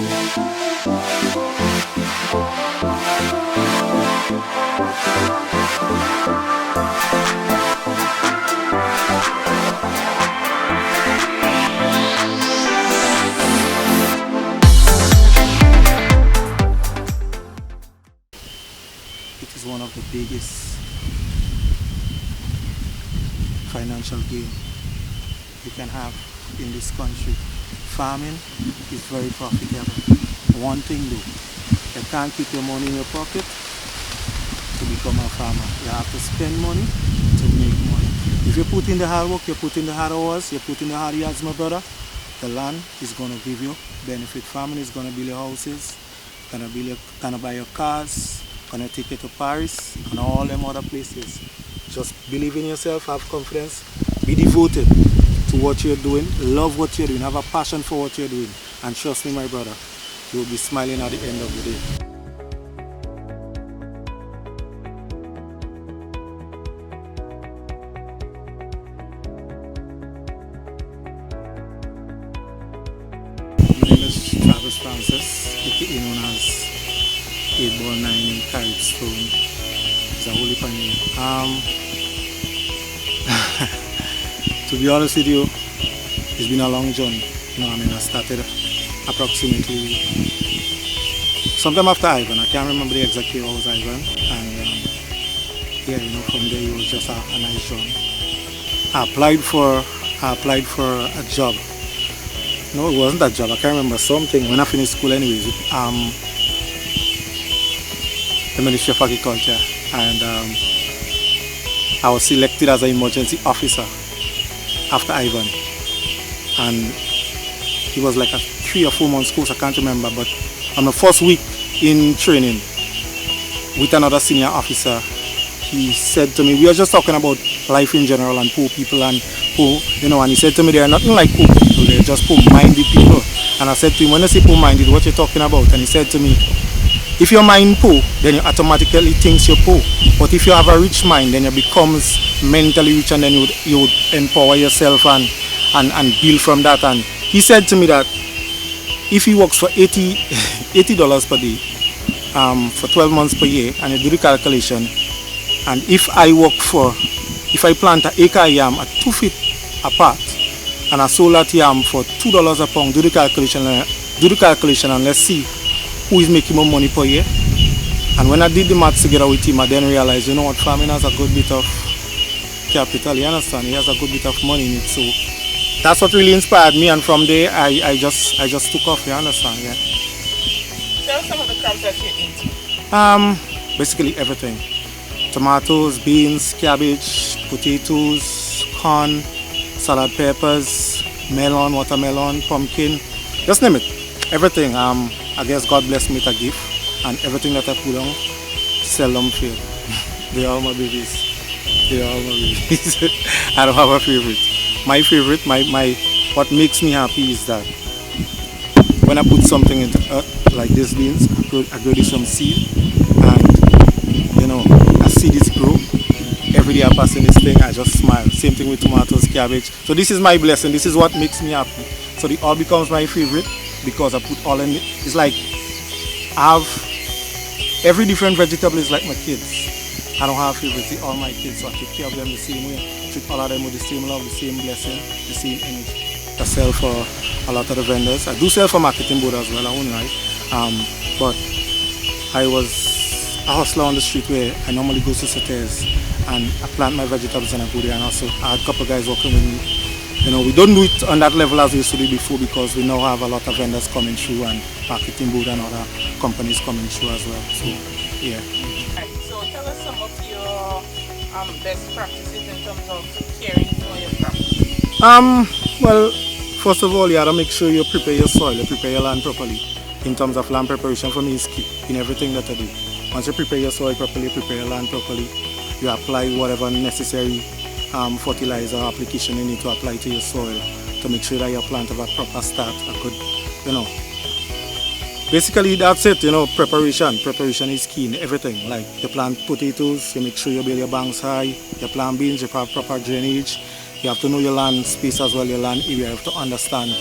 It is one of the biggest financial gain you can have in this country. Farming is very profitable. One thing though, you can't keep your money in your pocket to become a farmer. You have to spend money to make money. If you put in the hard work, you put in the hard hours, you put in the hard yards, my brother, the land is going to give you benefit. Farming is going to build your houses, gonna buy your cars, gonna take you to Paris and all them other places. Just believe in yourself, have confidence, be devoted to what you're doing, love what you're doing, have a passion for what you're doing, and trust me, my brother, you'll be smiling at the end of the day. My name is Travis Francis, aka known as 8ball9 in Carrickstone. It's a holy name. To be honest with you, it's been a long journey. I started approximately sometime after Ivan. I can't remember the exact year I was Ivan, and yeah, from there it was just a nice journey. I applied for a job. No, it wasn't that job. I can't remember something when I finished school. Anyways, the Ministry of Agriculture, and I was selected as an emergency officer after Ivan, and it was like a 3 or 4 months course, I can't remember, but on the first week in training with another senior officer, he said to me, we were just talking about life in general and poor people and poor, and he said to me, they are nothing like poor people, they're just poor-minded people. And I said to him, when I say poor-minded, what you talking about? And he said to me, if your mind poor, then you automatically think you're poor. But if you have a rich mind, then you becomes mentally rich, and then you would empower yourself and build from that. And he said to me that if he works for $80 per day for 12 months per year, and you do the calculation, and if I plant an acre of yam at 2 feet apart, and I sold that yam for $2 a pound, do the calculation and let's see who is making more money per year. And when I did the maths together with him, I then realized, you know what, farming has a good bit of capital, you understand? He has a good bit of money in it. So that's what really inspired me, and from there I just took off, you understand? Yeah. Tell some of the crops that you eat. Basically everything. Tomatoes, beans, cabbage, potatoes, corn, salad peppers, melon, watermelon, pumpkin, just name it. Everything. I guess God blessed me with a gift, and everything that I put on seldom fail. They are my babies. They are my babies. I don't have a favorite. My favorite, what makes me happy is that when I put something into earth, like this beans, I grow this some seed, and I see this grow. Every day I pass in this thing, I just smile. Same thing with tomatoes, cabbage. So this is my blessing. This is what makes me happy. So it all becomes my favorite because I put all in it. It's like I have every different vegetable is like my kids. I don't have favorites. They're all my kids, so I take care of them the same way. Treat all of them with the same love, the same blessing, the same energy. I sell for a lot of the vendors. I do sell for marketing board as well, I won't lie. But I was a hustler on the street where I normally go to Thirties and I plant my vegetables and I go there, and also I had a couple of guys working with me. We don't do it on that level as we used to do before, because we now have a lot of vendors coming through and marketing board and other companies coming through as well. So yeah. Right, so tell us some of your best practices in terms of caring for your crops. Well, first of all, you gotta make sure you prepare your soil, you prepare your land properly. In terms of land preparation, for me is key in everything that I do. Once you prepare your soil properly, prepare your land properly, you apply whatever necessary fertilizer application you need to apply to your soil to make sure that your plant have a proper start, a good, basically that's it, preparation is key in everything. Like you plant potatoes, you make sure you build your banks high. You plant beans, you have proper drainage. You have to know your land space as well, your land area. You have to understand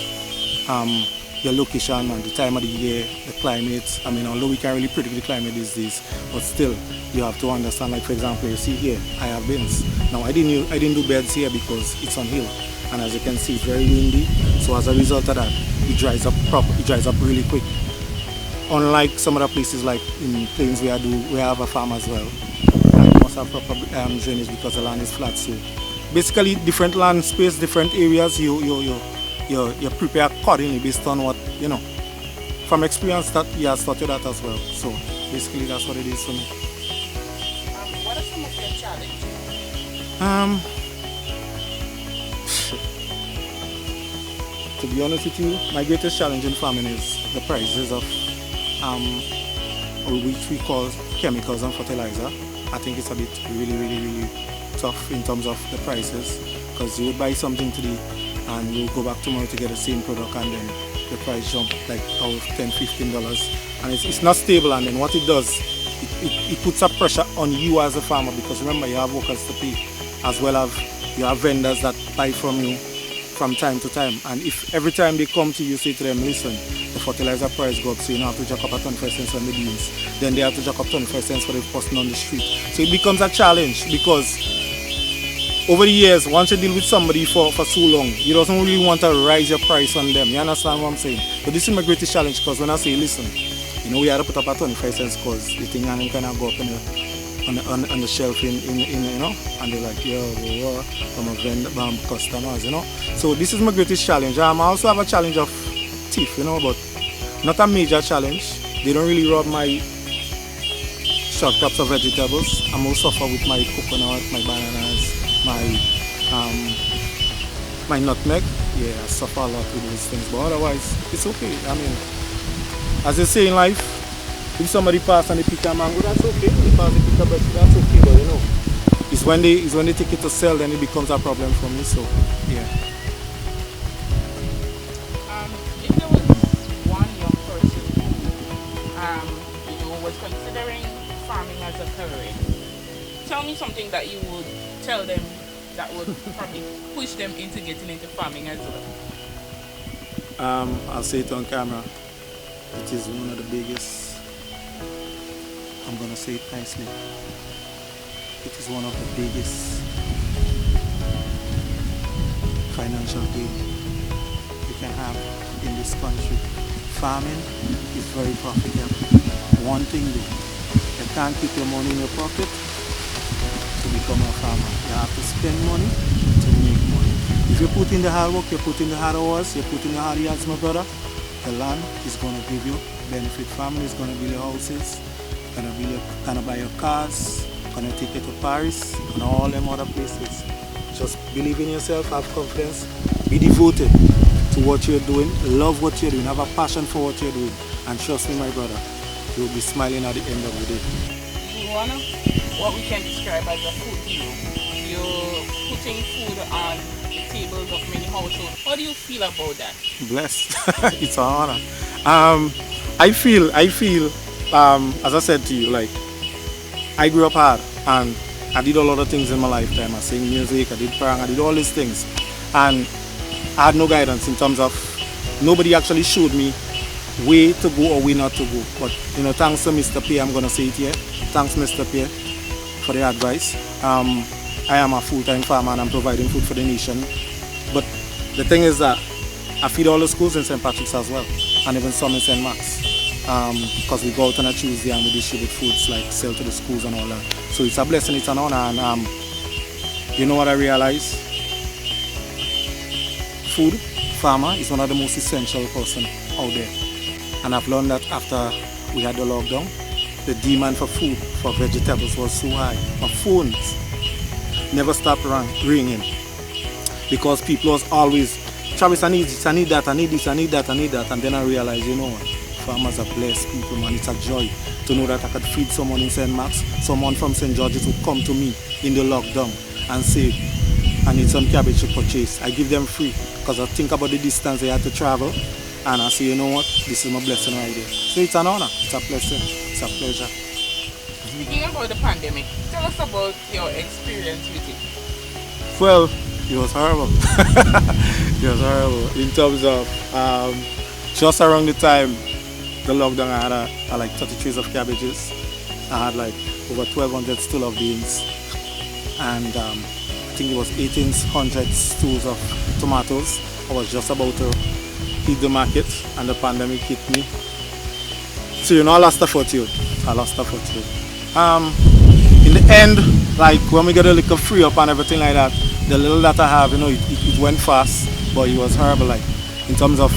your location and the time of the year, the climate. I mean, although we can't really predict the climate these days, but still, you have to understand. Like for example, you see here, I have bins. Now I didn't do beds here because it's on hill, and as you can see, it's very windy. So as a result of that, it dries up It dries up really quick. Unlike some other places like in plains where we have a farm as well. And must have proper drainage because the land is flat. So basically, different land space, different areas. You prepare accordingly based on what you know. From experience, that he has taught you that as well. So basically, that's what it is for me. What are some of your challenges? To be honest with you, my greatest challenge in farming is the prices of which we call chemicals and fertilizer. I think it's a bit really tough in terms of the prices, because you would buy something today and you go back tomorrow to get the same product, and then the price jump like out $10-15, and it's not stable. And then what it does, it puts a pressure on you as a farmer, because remember, you have workers to pay, as well as you have vendors that buy from you from time to time. And if every time they come to you, say to them, listen, the fertilizer price go up, so you now have to jack up at 25 cents on the beans, then they have to jack up 25 cents for the person on the street. So it becomes a challenge, because over the years, once you deal with somebody for so long, you don't really want to rise your price on them. You understand what I'm saying? But this is my greatest challenge, because when I say, listen, we had to put up at 25 cents because the thing kind of go up on the shelf in and they're like, yo, I'm a vendor, customers, So this is my greatest challenge. I also have a challenge of teeth, but not a major challenge. They don't really rob my short crops of vegetables. I'm also suffer with my coconut, my bananas, my nutmeg. Yeah, I suffer a lot with those things, but otherwise it's okay. I mean, as they say in life, if somebody pass and they pick a mango, that's okay. If they pass and pick a vegetable, that's okay. But it's when they take it to sell, then it becomes a problem for me. So yeah. If there was one young person who was considering farming as a career, tell me something that you would tell them that would probably push them into getting into farming as well. I'll say it on camera. It is one of the biggest. I'm gonna say it nicely. It is one of the biggest financial gain you can have in this country. Farming is very profitable. One thing though, you can't keep your money in your pocket to become a farmer. You have to spend money to make money. If you put in the hard work, you put in the hard hours, you put in the hard yards, my brother, the land is gonna give you benefit. Family is gonna build your houses, gonna buy your cars, gonna take you to Paris and all them other places. Just believe in yourself, have confidence, be devoted to what you're doing, love what you're doing, have a passion for what you're doing, and trust me, my brother, you'll be smiling at the end of the day. Luana, what we can describe as a food hero. You're putting food on the tables of many households. How do you feel about that? Blessed. It's an honor. I feel, as I said to you, like, I grew up hard and I did a lot of things in my lifetime. I sang music, I did parang, I did all these things. And I had no guidance in terms of, nobody actually showed me way to go or way not to go. But, thanks to Mr. P, I'm going to say it here. Thanks, Mr. P, for the advice. I am a full-time farmer and I'm providing food for the nation. But the thing is that I feed all the schools in St. Patrick's as well, and even some in St. Mark's. Because we go out on a Tuesday and we distribute foods, like sell to the schools and all that. So it's a blessing, it's an honor, and you know what I realize? Food, farmer, is one of the most essential person out there. And I've learned that after we had the lockdown, the demand for food, for vegetables was so high. My phones never stopped ringing, because people was always, Travis, I need this, I need that, I need this, I need that, I need that. And then I realized, you know what? Farmers are blessed people, man. It's a joy to know that I could feed someone in St. Mark's, someone from St. George's would come to me in the lockdown and say, I need some cabbage to purchase. I give them free, because I think about the distance they had to travel, and I say, you know what, this is my blessing right there. So it's an honor, it's a blessing, it's a pleasure. Speaking about the pandemic, tell us about your experience with it. Well, it was horrible. It was horrible in terms of just around the time the lockdown, I had like 30 trays of cabbages. I had like over 1,200 stool of beans, and I think it was 1,800 stools of tomatoes. I was just about to hit the market, and the pandemic hit me. So I lost a fortune. I lost a fortune. In the end, like when we got a little free up and everything like that, the little that I have, it went fast, but it was horrible. Like in terms of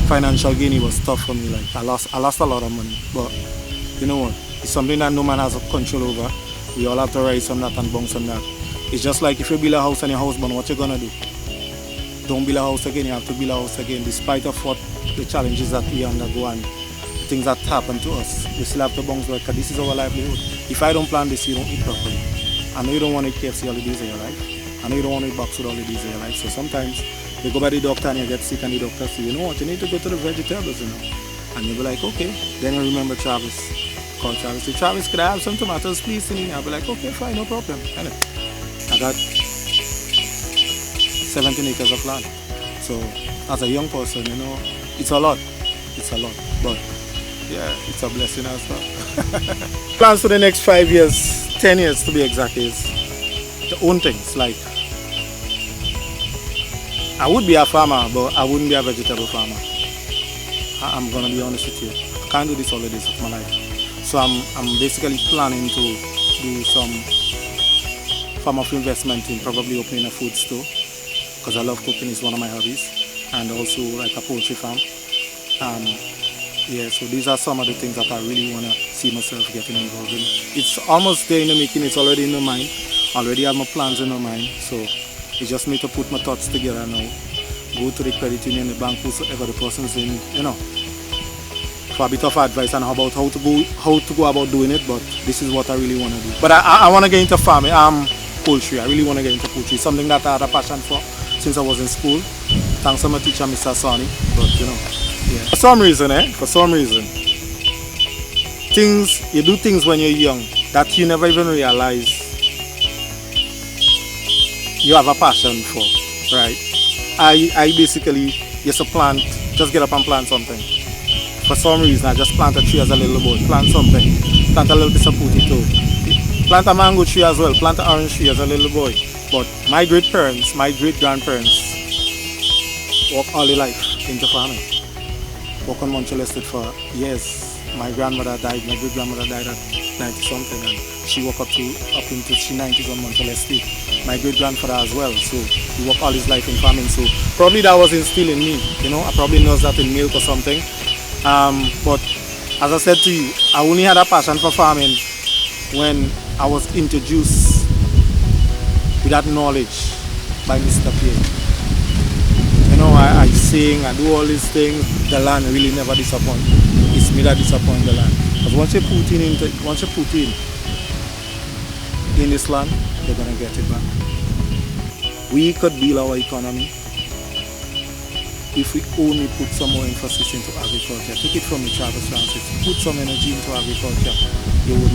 financial gain, it was tough for me. Like I lost a lot of money, but you know what? It's something that no man has control over. We all have to rise on that and bounce on that. It's just like if you build a house and your house burn, what you gonna do? Don't build a house again. You have to build a house again, despite of what the challenges that we undergo and the things that happen to us. We still have to bounce back because this is our livelihood. If I don't plan this, you don't eat properly. I know you don't want to eat KFC all the days of your life. I know you don't want to eat box food all the days of your life. So sometimes you go by the doctor and you get sick and the doctor says, you know what, you need to go to the vegetables, And you'll be like, okay. Then you remember Travis. Call Travis. Say, Travis, could I have some tomatoes, please? And I'll be like, okay, fine, no problem. And I got 17 acres of land. So as a young person, it's a lot. It's a lot. But yeah, it's a blessing as well. Plans for the next 5 years, 10 years to be exact, is to own things. Like, I would be a farmer, but I wouldn't be a vegetable farmer. I'm gonna be honest with you. I can't do this all the days of my life. So I'm basically planning to do some form of investment in probably opening a food store, because I love cooking, is one of my hobbies, and also like a poultry farm. Yeah, so these are some of the things that I really want to see myself getting involved in. It's almost there in the making, it's already in my mind. I already have my plans in my mind, so it's just me to put my thoughts together now. Go to the credit union, the bank, whosoever the person's in, for a bit of advice on how to go about doing it, but this is what I really want to do. But I want to get into farming, poultry. I really want to get into poultry, something that I had a passion for since I was in school. Thanks to my teacher, Mr. Sani, but yeah. For some reason, you do things when you're young that you never even realize you have a passion for, right? I basically just get up and plant something. For some reason, I just plant a tree as a little boy, plant something, plant a little piece of potato, plant a mango tree as well, plant an orange tree as a little boy. But my great-parents, my great-grandparents worked all their life into farming. Worked on Montreal Estate for years. My grandmother died, my great-grandmother died at 90-something, and she worked up into she 90s on Montreal Estate. My great-grandfather as well, so he worked all his life in farming. So probably that was instilled in me, I probably knows that in milk or something. But as I said to you, I only had a passion for farming when I was introduced with that knowledge by Mr. Pierre. I sing, I do all these things, the land really never disappoints. It's me that disappoints the land. Because once you put in this land, you're gonna get it back. We could build our economy if we only put some more emphasis into agriculture. Take it from me, Travis Francis. Put some energy into agriculture. You would